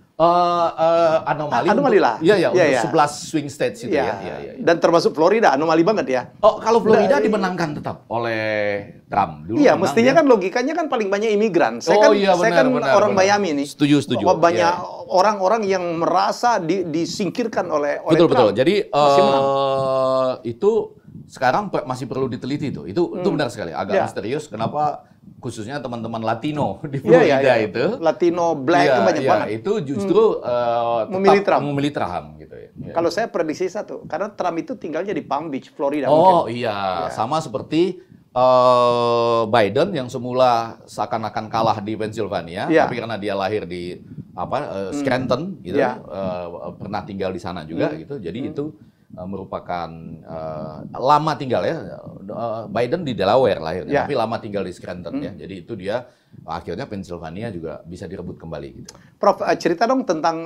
Anomali lah. Iya, untuk 11 swing states itu ya. Dan termasuk Florida, anomali banget ya. Oh, kalau Florida dimenangkan tetap oleh Trump. Dulu iya, mestinya kan logikanya kan paling banyak imigran. Saya kan orang Miami nih. Setuju. Banyak orang-orang yang merasa disingkirkan oleh betul. Trump. Jadi itu sekarang masih perlu diteliti itu. Itu benar sekali. Agak misterius kenapa khususnya teman-teman Latino di Florida itu. Latino, black banyak banget. Itu justru memilih Trump gitu ya. Kalau saya prediksi satu, karena Trump itu tinggalnya di Palm Beach, Florida. Sama seperti Biden yang semula seakan-akan kalah di Pennsylvania, tapi karena dia lahir di Scranton gitu, pernah tinggal di sana juga gitu. Jadi itu merupakan lama tinggal ya. Biden di Delaware lahirnya, tapi lama tinggal di Scranton ya. Jadi itu dia akhirnya Pennsylvania juga bisa direbut kembali gitu. Prof, cerita dong tentang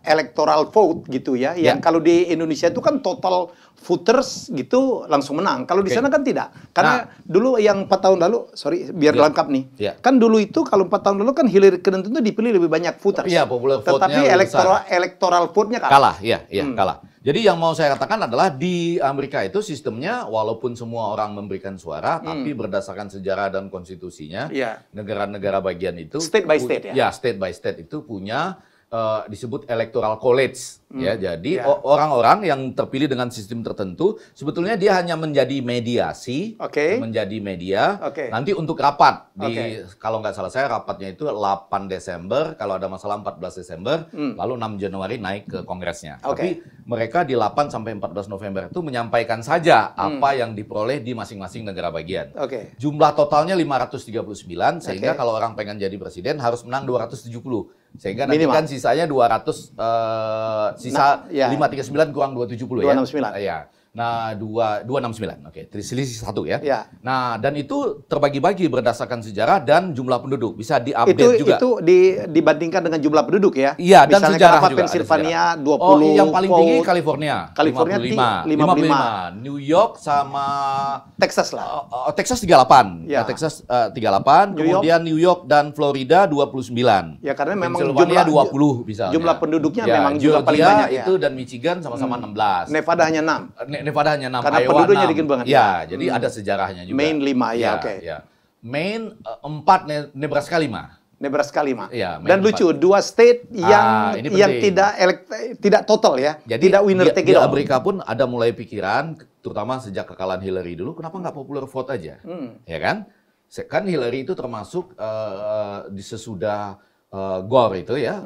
electoral vote gitu ya. Yang kalau di Indonesia itu kan total voters gitu langsung menang. Kalau di sana kan tidak. Karena dulu yang 4 tahun lalu, biar lengkap nih. Kan dulu itu kalau 4 tahun lalu kan Hillary Clinton itu dipilih lebih banyak voters. Iya, popular vote-nya tetapi electoral vote-nya kalah. Kalah. Jadi yang mau saya katakan adalah di Amerika itu sistemnya walaupun semua orang memberikan suara, tapi berdasarkan sejarah dan konstitusinya, negara-negara bagian itu state by state ya. Ya, state by state itu punya disebut electoral college ya. Jadi orang-orang yang terpilih dengan sistem tertentu sebetulnya dia hanya menjadi mediasi, menjadi media. Nanti untuk rapat kalau nggak salah saya rapatnya itu 8 Desember, kalau ada masalah 14 Desember, lalu 6 Januari naik ke kongresnya. Tapi mereka di 8 sampai 14 November itu menyampaikan saja apa yang diperoleh di masing-masing negara bagian. Jumlah totalnya 539 sehingga kalau orang pengen jadi presiden harus menang 270. Sehingga nanti kan sisanya 200 539 kurang 270 ya. 269. Iya. Nah, 269. Oke, selisih 1 ya. Nah, dan itu terbagi-bagi berdasarkan sejarah dan jumlah penduduk. Bisa diupdate juga. Itu dibandingkan dengan jumlah penduduk ya. Iya, dan sejarah juga. Pennsylvania 20. Yang paling tinggi California 55. New York sama Texas lah. Texas 38. Texas 38, kemudian New York dan Florida 29. Ya, karena memang Pennsylvania 20 misalnya. Jumlah penduduknya memang juga paling banyak ya. Itu dan Michigan sama-sama 16. Nevada hanya 6. Nevada hanya 6, karena Iowa penduduknya 6. dikit banget. Jadi ada sejarahnya juga. Maine 5 Maine 4, Nebraska 5. Nebraska 5. Maine Dan lucu, 2 state yang tidak total ya. Jadi tidak winner take it all. Di Amerika pun ada mulai pikiran, terutama sejak kekalahan Hillary dulu, kenapa nggak popular vote aja? Ya kan? Kan Hillary itu termasuk di sesudah Gore itu ya,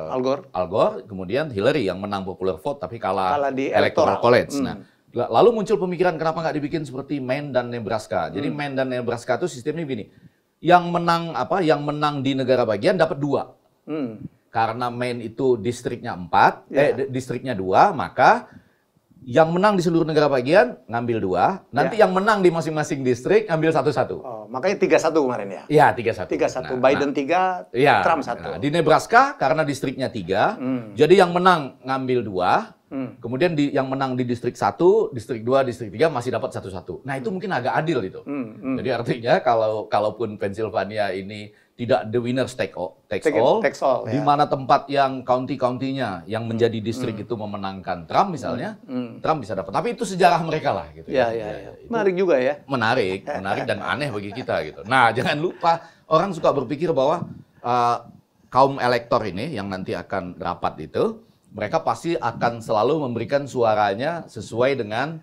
Al Gore, kemudian Hillary yang menang popular vote tapi kalah di electoral college. Nah, lalu muncul pemikiran kenapa nggak dibikin seperti Maine dan Nebraska. Jadi Maine dan Nebraska itu sistemnya begini, yang menang di negara bagian dapat 2. Karena Maine itu distriknya 4, distriknya 2, maka yang menang di seluruh negara bagian ngambil 2, nanti yang menang di masing-masing distrik ngambil 1-1. Makanya 3-1 kemarin ya? Iya, 3-1. 3-1, Biden 3, Trump 1. Di Nebraska karena distriknya 3, jadi yang menang ngambil 2, kemudian yang menang di distrik 1, distrik 2, distrik 3 masih dapat 1-1. Nah, itu mungkin agak adil itu. Jadi artinya kalaupun Pennsylvania ini tidak the winner takes all, di mana tempat yang county-county-nya yang menjadi distrik itu memenangkan Trump misalnya, Trump bisa dapat. Tapi itu sejarah mereka lah gitu ya. Menarik juga ya. Menarik dan aneh bagi kita gitu. Nah, jangan lupa orang suka berpikir bahwa kaum elektor ini yang nanti akan rapat itu, mereka pasti akan selalu memberikan suaranya sesuai dengan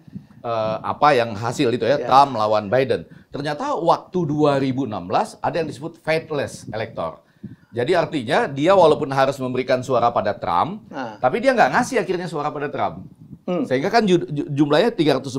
apa yang hasil itu ya, Trump lawan Biden. Ternyata waktu 2016 ada yang disebut faithless elector. Jadi artinya dia walaupun harus memberikan suara pada Trump, tapi dia nggak ngasih akhirnya suara pada Trump. Sehingga kan jumlahnya 304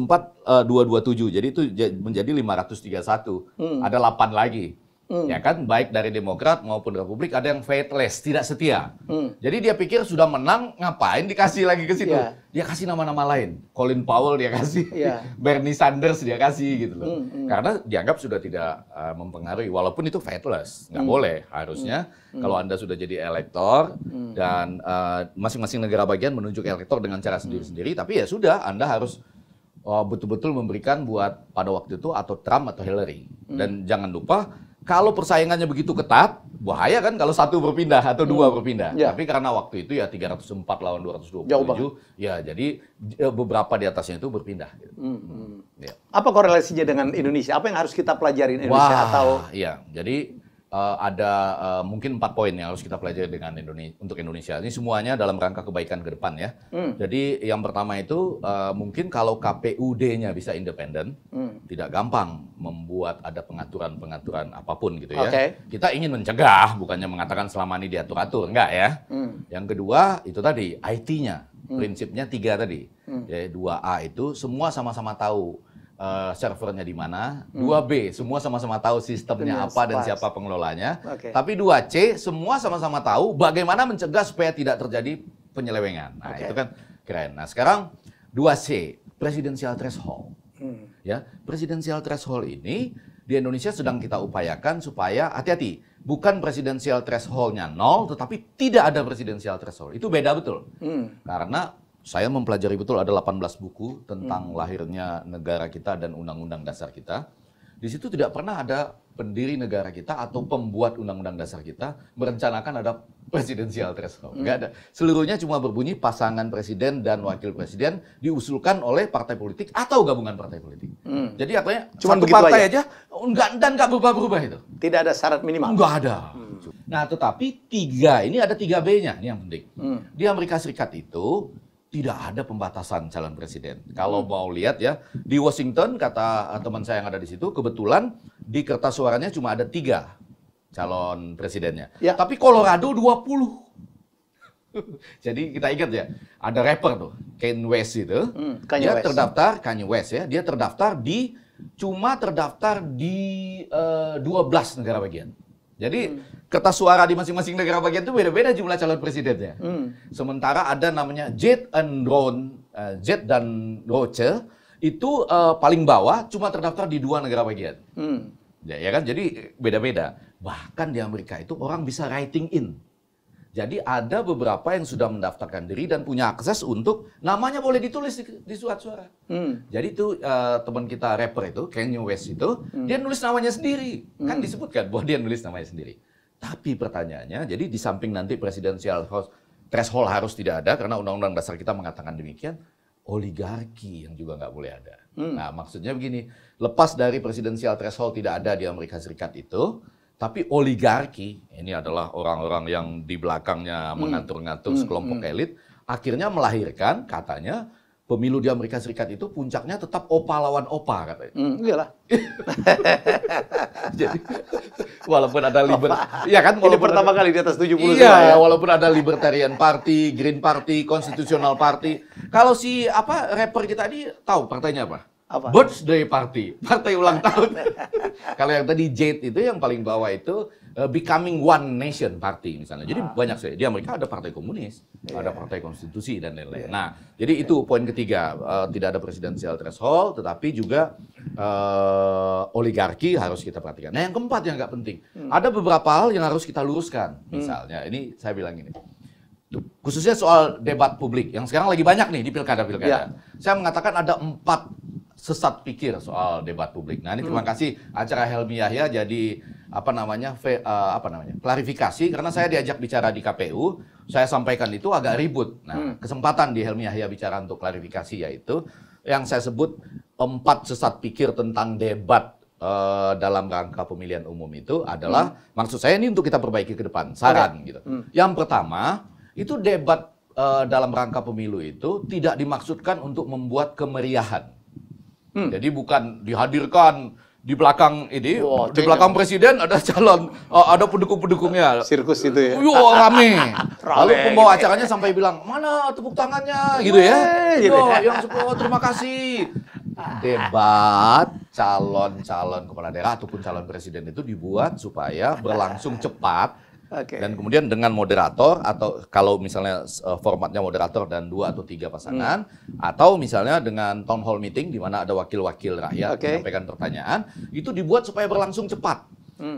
227. Jadi itu menjadi 531. Ada 8 lagi. Ya kan, baik dari Demokrat maupun Republik ada yang faithless, tidak setia. Jadi dia pikir sudah menang, ngapain dikasih lagi ke situ? Yeah. Dia kasih nama-nama lain. Colin Powell dia kasih, Yeah. Bernie Sanders dia kasih gitu loh. Karena dianggap sudah tidak mempengaruhi, walaupun itu faithless, nggak boleh harusnya. Kalau Anda sudah jadi elektor dan masing-masing negara bagian menunjuk elektor dengan cara sendiri-sendiri, tapi ya sudah, Anda harus betul-betul memberikan buat pada waktu itu atau Trump atau Hillary. Dan jangan lupa, kalau persaingannya begitu ketat, bahaya kan kalau satu berpindah atau dua berpindah. Ya. Tapi karena waktu itu ya 304 lawan 227, Jauh banget. ya jadi beberapa di atasnya itu berpindah. Ya. Apa korelasinya dengan Indonesia? Apa yang harus kita pelajarin Indonesia Iya, jadi ada mungkin 4 poin yang harus kita pelajari dengan untuk Indonesia. Ini semuanya dalam rangka kebaikan ke depan ya. Jadi yang pertama itu mungkin kalau KPUD-nya bisa independen, tidak gampang membuat ada pengaturan-pengaturan apapun gitu ya. Kita ingin mencegah, bukannya mengatakan selama ini diatur-atur, enggak ya. Yang kedua itu tadi IT-nya, prinsipnya 3 tadi. Ya, 2A itu semua sama-sama tahu servernya di mana, 2B semua sama-sama tahu sistemnya apa dan siapa pengelolanya. Tapi 2C semua sama-sama tahu bagaimana mencegah supaya tidak terjadi penyelewengan. Nah, itu kan keren. Nah, sekarang 2C, presidensial threshold. Ya, presidensial threshold ini di Indonesia sedang kita upayakan supaya hati-hati, bukan presidensial threshold-nya 0, tetapi tidak ada presidensial threshold. Itu beda betul. Karena saya mempelajari betul ada 18 buku tentang lahirnya negara kita dan undang-undang dasar kita. Di situ tidak pernah ada pendiri negara kita atau pembuat undang-undang dasar kita merencanakan ada presidensial threshold. Nggak ada. Seluruhnya cuma berbunyi pasangan presiden dan wakil presiden diusulkan oleh partai politik atau gabungan partai politik. Jadi artinya cuma satu partai aja nggak berubah-berubah itu. Tidak ada syarat minimal. Nggak ada. Nah, tetapi 3, ini ada 3B-nya, ini yang penting. Di Amerika Serikat itu tidak ada pembatasan calon presiden. Kalau mau lihat ya, di Washington, kata teman saya yang ada di situ, kebetulan di kertas suaranya cuma ada 3 calon presidennya. Ya. Tapi Colorado 20. Jadi kita ingat ya, ada rapper tuh, Kanye West itu, Kanye dia West. terdaftar, Kanye West ya, dia terdaftar di 12 negara bagian. Jadi kertas suara di masing-masing negara bagian itu beda-beda jumlah calon presidennya. Sementara ada namanya Jed dan Roche itu paling bawah cuma terdaftar di 2 negara bagian. Ya kan, jadi beda-beda. Bahkan di Amerika itu orang bisa writing in. Jadi ada beberapa yang sudah mendaftarkan diri dan punya akses untuk namanya boleh ditulis di surat suara. Jadi itu teman kita rapper itu, Kanye West itu, dia nulis namanya sendiri. Kan disebutkan bahwa dia nulis namanya sendiri. Tapi pertanyaannya, jadi di samping nanti presidensial threshold harus tidak ada, karena undang-undang dasar kita mengatakan demikian, oligarki yang juga nggak boleh ada. Nah, maksudnya begini, lepas dari presidensial threshold tidak ada di Amerika Serikat itu, tapi oligarki, ini adalah orang-orang yang di belakangnya mengatur-ngatur sekelompok elit, akhirnya melahirkan katanya pemilu di Amerika Serikat itu puncaknya tetap opa lawan opa katanya. Iyalah. Jadi walaupun ada ya kan, Ini pertama kali di atas 70. Iya, walaupun ada Libertarian Party, Green Party, Constitutional Party. Kalau si rapper kita ini tahu partainya apa? Birthday Party, partai ulang tahun. Kalau yang tadi Jade itu yang paling bawah itu Becoming One Nation Party misalnya. Jadi banyak sih. Di Amerika ada partai komunis, ada partai konstitusi dan lain-lain. Nah, jadi itu poin ketiga, tidak ada presidensial threshold, tetapi juga oligarki harus kita perhatikan. Nah, yang keempat yang nggak penting, ada beberapa hal yang harus kita luruskan. Misalnya, ini saya bilang ini. Khususnya soal debat publik yang sekarang lagi banyak nih di pilkada-pilkada. Saya mengatakan ada 4 sesat pikir soal debat publik. Nah, ini terima kasih acara Helmi Yahya jadi klarifikasi, karena saya diajak bicara di KPU, saya sampaikan itu agak ribut. Nah, kesempatan di Helmi Yahya bicara untuk klarifikasi yaitu yang saya sebut 4 sesat pikir tentang debat dalam rangka pemilihan umum itu adalah maksud saya ini untuk kita perbaiki ke depan, saran gitu. Yang pertama, itu debat dalam rangka pemilu itu tidak dimaksudkan untuk membuat kemeriahan. Jadi bukan dihadirkan di belakang ini, di belakang presiden ada calon, ada pendukung-pendukungnya. Sirkus itu ya. Rame. Lalu pembawa acaranya sampai bilang, mana tepuk tangannya, gitu ya. Yang terima kasih. Debat calon-calon kepala daerah ataupun calon presiden itu dibuat supaya berlangsung cepat. Dan kemudian dengan moderator atau kalau misalnya formatnya moderator dan 2 atau 3 pasangan, atau misalnya dengan town hall meeting di mana ada wakil-wakil rakyat menyampaikan pertanyaan, itu dibuat supaya berlangsung cepat.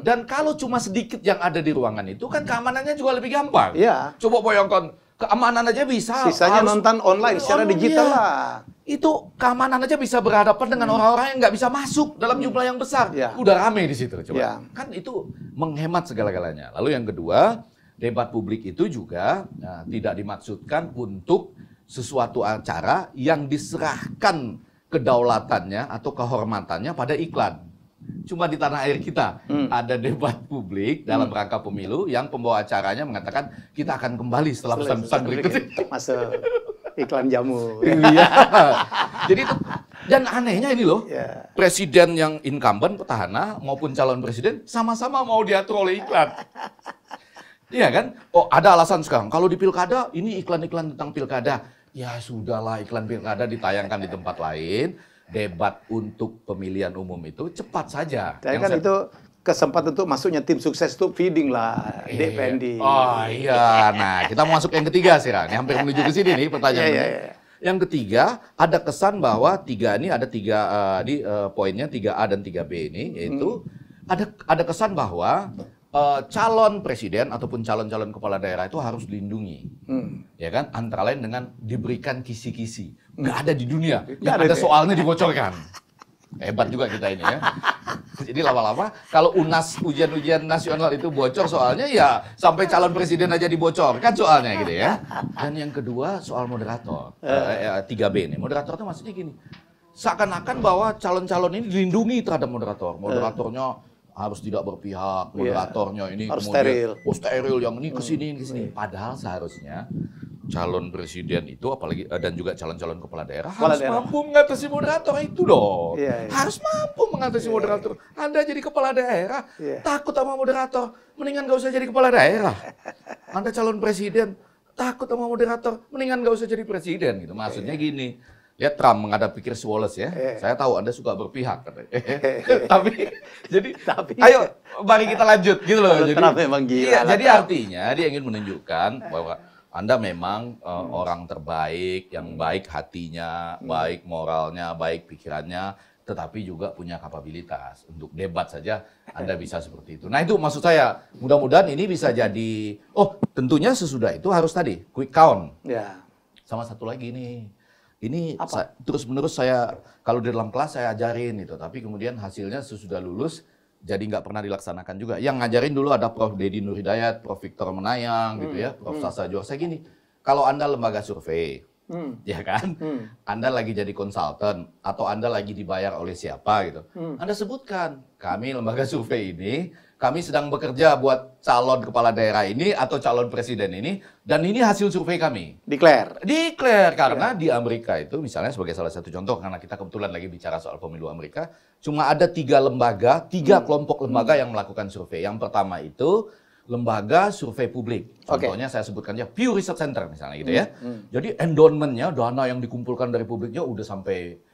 Dan kalau cuma sedikit yang ada di ruangan itu kan keamanannya juga lebih gampang. Iya. Coba bayangkan, keamanan aja bisa. Sisanya nonton online secara digital lah. Itu keamanan aja bisa berhadapan dengan orang-orang yang nggak bisa masuk dalam jumlah yang besar. Udah rame di situ, coba. Kan itu menghemat segala-galanya. Lalu yang kedua, debat publik itu juga tidak dimaksudkan untuk sesuatu acara yang diserahkan kedaulatannya atau kehormatannya pada iklan. Cuma di tanah air kita ada debat publik dalam rangka pemilu yang pembawa acaranya mengatakan kita akan kembali setelah pesan-pesan berikut ini. Masuk iklan jamu. Iya. Jadi itu, dan anehnya ini loh, presiden yang incumbent, petahana maupun calon presiden sama-sama mau diatur oleh iklan. Iya kan? Oh, ada alasan sekarang. Kalau di pilkada ini iklan-iklan tentang pilkada. Ya sudahlah, iklan pilkada ditayangkan di tempat lain. Debat untuk pemilihan umum itu cepat saja. Tapi kan itu kesempatan untuk masuknya tim sukses itu feeding lah, DPND. Oh iya, nah kita mau masuk yang ketiga sih, Ran. Hampir menuju ke sini nih pertanyaan ini. Yang ketiga, ada kesan bahwa poinnya 3A dan 3B ini, yaitu ada kesan bahwa calon presiden ataupun calon-calon kepala daerah itu harus dilindungi, ya kan? Antara lain dengan diberikan kisi-kisi. Nggak ada di dunia, nggak ada soalnya dibocorkan. Hebat juga kita ini ya. Jadi lama-lama kalau ujian-ujian nasional itu bocor soalnya, ya sampai calon presiden aja dibocorkan soalnya gitu ya. Dan yang kedua soal moderator, 3B ini. Moderator itu maksudnya gini, seakan-akan bahwa calon-calon ini dilindungi terhadap moderator. Moderatornya harus tidak berpihak, moderatornya ini harus kemudian steril, yang ini kesini. Padahal seharusnya calon presiden itu, apalagi dan juga calon-calon kepala daerah harus mampu mengatasi moderator itu dong. Harus mampu mengatasi moderator. Anda jadi kepala daerah, takut sama moderator, mendingan gak usah jadi kepala daerah. Anda calon presiden, takut sama moderator, mendingan gak usah jadi presiden gitu. Maksudnya gini. Lihat Trump menghadapi Chris Wallace ya. Saya tahu Anda suka berpihak katanya. Tapi ayo mari kita lanjut gitu loh. Jadi Trump memang gila. Jadi artinya dia ingin menunjukkan bahwa Anda memang orang terbaik, yang baik hatinya, baik moralnya, baik pikirannya, tetapi juga punya kapabilitas. Untuk debat saja Anda bisa seperti itu. Nah itu maksud saya, mudah-mudahan ini bisa jadi, tentunya sesudah itu harus tadi, quick count. Sama satu lagi nih. Ini terus-menerus saya, kalau di dalam kelas saya ajarin itu, tapi kemudian hasilnya sesudah lulus jadi nggak pernah dilaksanakan juga. Yang ngajarin dulu ada Prof. Dedi Nur Hidayat, Prof. Victor Menayang, gitu ya, Prof. Sasa Jorsa gini. Kalau Anda lembaga survei, ya kan, Anda lagi jadi konsultan atau Anda lagi dibayar oleh siapa gitu, Anda sebutkan, kami lembaga survei ini, kami sedang bekerja buat calon kepala daerah ini atau calon presiden ini, dan ini hasil survei kami. Declare, karena di Amerika itu, misalnya sebagai salah satu contoh, karena kita kebetulan lagi bicara soal pemilu Amerika, cuma ada 3 kelompok lembaga yang melakukan survei. Yang pertama itu lembaga survei publik. Contohnya saya sebutkannya Pew Research Center misalnya gitu ya. Jadi endowment-nya, dana yang dikumpulkan dari publiknya udah sampai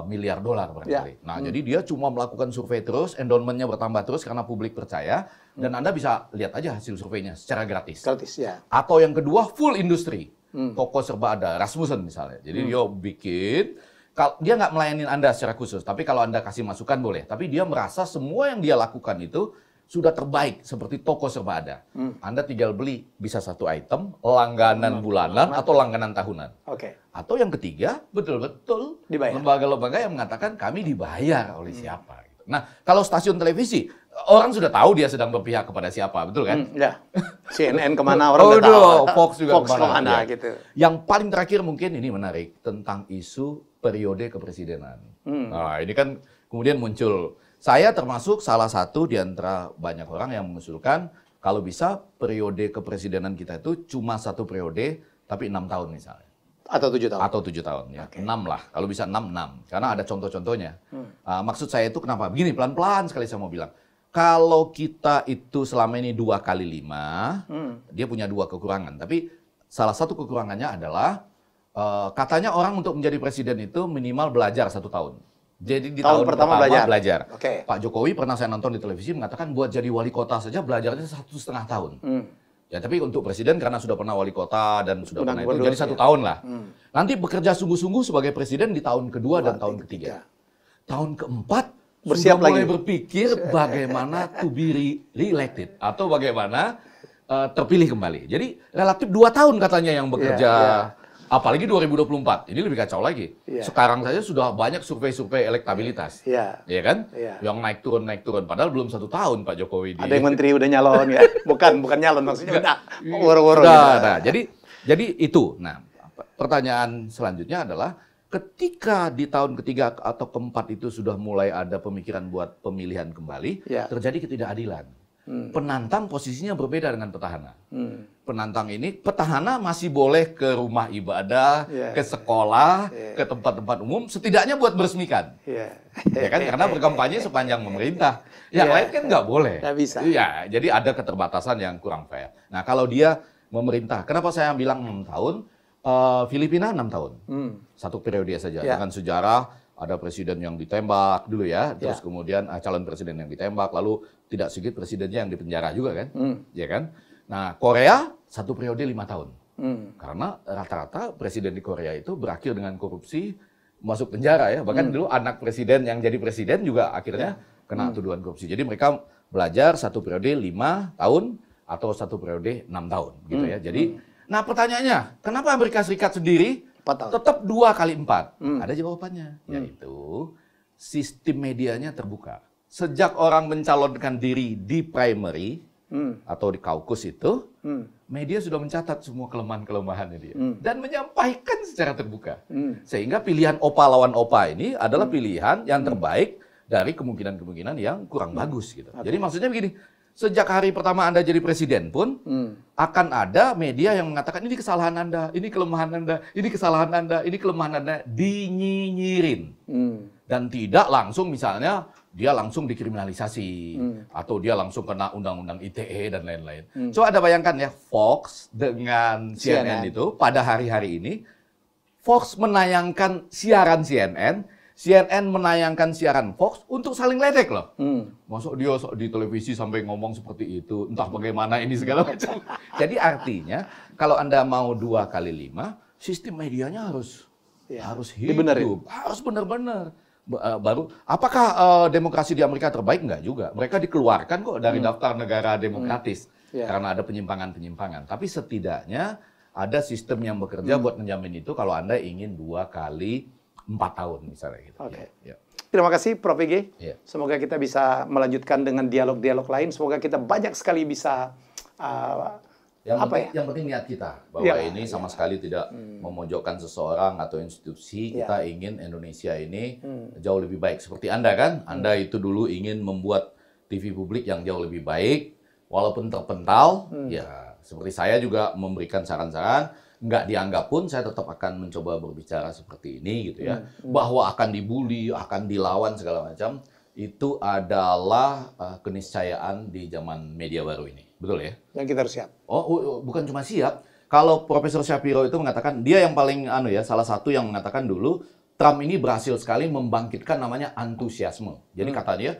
miliar dolar barangkali. Nah, jadi dia cuma melakukan survei terus, endowment-nya bertambah terus karena publik percaya, dan Anda bisa lihat aja hasil surveinya secara gratis. Atau yang kedua, full industri. Toko serba ada, Rasmussen misalnya. Jadi dia bikin, dia nggak melayani Anda secara khusus, tapi kalau Anda kasih masukan boleh. Tapi dia merasa semua yang dia lakukan itu sudah terbaik, seperti toko serba ada. Anda tinggal beli, bisa 1 item, langganan bulanan atau langganan tahunan. Atau yang ketiga, betul-betul lembaga-lembaga yang mengatakan kami dibayar oleh siapa. Gitu. Nah, kalau stasiun televisi, orang sudah tahu dia sedang berpihak kepada siapa, betul kan? CNN kemana orang udah tahu. Fox juga kemana gitu. Yang paling terakhir mungkin ini menarik, tentang isu periode kepresidenan. Nah, ini kan kemudian muncul. Saya termasuk salah satu di antara banyak orang yang mengusulkan kalau bisa periode kepresidenan kita itu cuma 1 periode tapi 6 tahun misalnya. Atau 7 tahun. Atau 7 tahun ya. 6 lah. Kalau bisa 6. Karena ada contoh-contohnya. Maksud saya itu kenapa? Begini, pelan-pelan sekali saya mau bilang. Kalau kita itu selama ini 2 kali 5, dia punya 2 kekurangan. Tapi salah satu kekurangannya adalah katanya orang untuk menjadi presiden itu minimal belajar 1 tahun. Jadi di tahun pertama belajar. Oke. Pak Jokowi pernah saya nonton di televisi mengatakan buat jadi wali kota saja belajarnya 1,5 tahun. Ya tapi untuk presiden karena sudah pernah wali kota dan sudah pernah itu jadi 1 tahun lah. Nanti bekerja sungguh-sungguh sebagai presiden di tahun kedua dan tahun ketiga. Tahun keempat bersiap sudah mulai lagi berpikir bagaimana to be re-elected atau bagaimana terpilih kembali. Jadi relatif 2 tahun katanya yang bekerja. Apalagi 2024, ini lebih kacau lagi. Sekarang saja sudah banyak survei-survei elektabilitas. Ya kan? Yang naik turun. Padahal belum 1 tahun Pak Jokowi. Ada yang menteri udah nyalon ya? Bukan nyalon, maksudnya udah woro-woro. Nah, jadi itu. Nah, pertanyaan selanjutnya adalah ketika di tahun ketiga atau keempat itu sudah mulai ada pemikiran buat pemilihan kembali, terjadi ketidakadilan. Penantang posisinya berbeda dengan petahana. Penantang ini, petahana masih boleh ke rumah ibadah, ke sekolah, ke tempat-tempat umum, setidaknya buat meresmikan. Ya kan? Karena berkampanye sepanjang pemerintah. Yang lain kan nggak boleh. Nggak bisa. Ya, jadi ada keterbatasan yang kurang fair. Nah, kalau dia memerintah, kenapa saya bilang 6 tahun? Filipina 6 tahun. 1 periode saja. Dengan sejarah, ada presiden yang ditembak dulu ya, terus kemudian calon presiden yang ditembak, lalu tidak sedikit presidennya yang dipenjara juga kan, ya kan? Nah Korea 1 periode 5 tahun, karena rata-rata presiden di Korea itu berakhir dengan korupsi, masuk penjara ya, bahkan dulu anak presiden yang jadi presiden juga akhirnya kena tuduhan korupsi. Jadi mereka belajar 1 periode 5 tahun atau 1 periode 6 tahun, gitu ya. Jadi, nah pertanyaannya, kenapa Amerika Serikat sendiri tetap 2 kali 4? Ada jawabannya, yaitu sistem medianya terbuka. Sejak orang mencalonkan diri di primary atau di caucus itu, media sudah mencatat semua kelemahan-kelemahannya dia dan menyampaikan secara terbuka. Sehingga pilihan opa lawan opa ini adalah pilihan yang terbaik dari kemungkinan-kemungkinan yang kurang bagus gitu. Jadi maksudnya begini, sejak hari pertama Anda jadi presiden pun akan ada media yang mengatakan ini kesalahan Anda, ini kelemahan Anda, ini kesalahan Anda, ini kelemahan Anda, dinyinyirin. Dan tidak langsung misalnya dia langsung dikriminalisasi atau dia langsung kena undang-undang ITE dan lain-lain. Coba Anda bayangkan ya, Fox dengan CNN itu pada hari-hari ini, Fox menayangkan siaran CNN, CNN menayangkan siaran Fox untuk saling ledek loh. Masuk dia di televisi sampai ngomong seperti itu, entah bagaimana ini segala macam. Jadi artinya kalau Anda mau 2 kali 5, sistem medianya harus hidup, harus benar-benar. Baru, apakah demokrasi di Amerika terbaik? Enggak juga. Mereka dikeluarkan kok dari daftar negara demokratis karena ada penyimpangan-penyimpangan. Tapi setidaknya ada sistem yang bekerja buat menjamin itu kalau Anda ingin 2 kali 4 tahun misalnya gitu. Terima kasih Prof. EG. Semoga kita bisa melanjutkan dengan dialog-dialog lain. Semoga kita banyak sekali bisa yang penting niat kita bahwa ini sama sekali tidak memojokkan seseorang atau institusi. Kita ingin Indonesia ini jauh lebih baik. Seperti Anda kan, Anda itu dulu ingin membuat TV publik yang jauh lebih baik, walaupun terpental. Ya, seperti saya juga memberikan saran-saran. Nggak dianggap pun saya tetap akan mencoba berbicara seperti ini gitu ya. Bahwa akan dibully, akan dilawan segala macam. Itu adalah keniscayaan di zaman media baru ini. Betul ya? Yang kita harus siap. Oh, bukan cuma siap. Kalau Profesor Shapiro itu mengatakan, dia yang paling salah satu yang mengatakan dulu, Trump ini berhasil sekali membangkitkan namanya antusiasme. Jadi kata dia,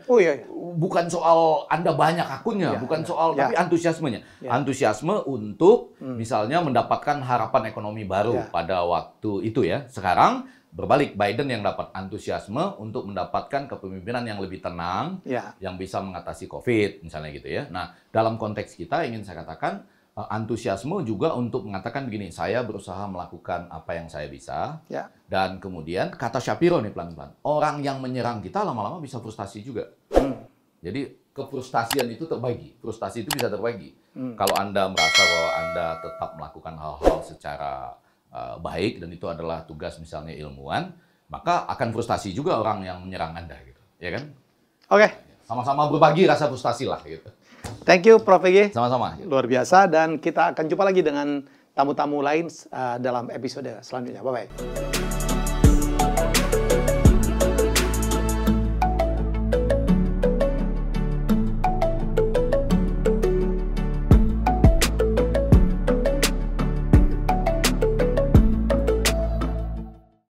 bukan soal Anda banyak akunnya, bukan soal, tapi antusiasmenya. Antusiasme untuk misalnya mendapatkan harapan ekonomi baru pada waktu itu ya. Sekarang berbalik, Biden yang dapat antusiasme untuk mendapatkan kepemimpinan yang lebih tenang, yang bisa mengatasi COVID, misalnya gitu ya. Nah, dalam konteks kita ingin saya katakan, antusiasme juga untuk mengatakan begini, saya berusaha melakukan apa yang saya bisa, dan kemudian kata Shapiro nih pelan-pelan, orang yang menyerang kita lama-lama bisa frustasi juga. Jadi kefrustasian itu terbagi, frustasi itu bisa terbagi. Kalau Anda merasa bahwa Anda tetap melakukan hal-hal secara baik dan itu adalah tugas misalnya ilmuwan, maka akan frustasi juga orang yang menyerang Anda gitu, ya kan? Sama-sama berbagi rasa frustasi lah gitu. Thank you Prof. EG. Sama-sama. Luar biasa, dan kita akan jumpa lagi dengan tamu-tamu lain dalam episode selanjutnya. Bye-bye.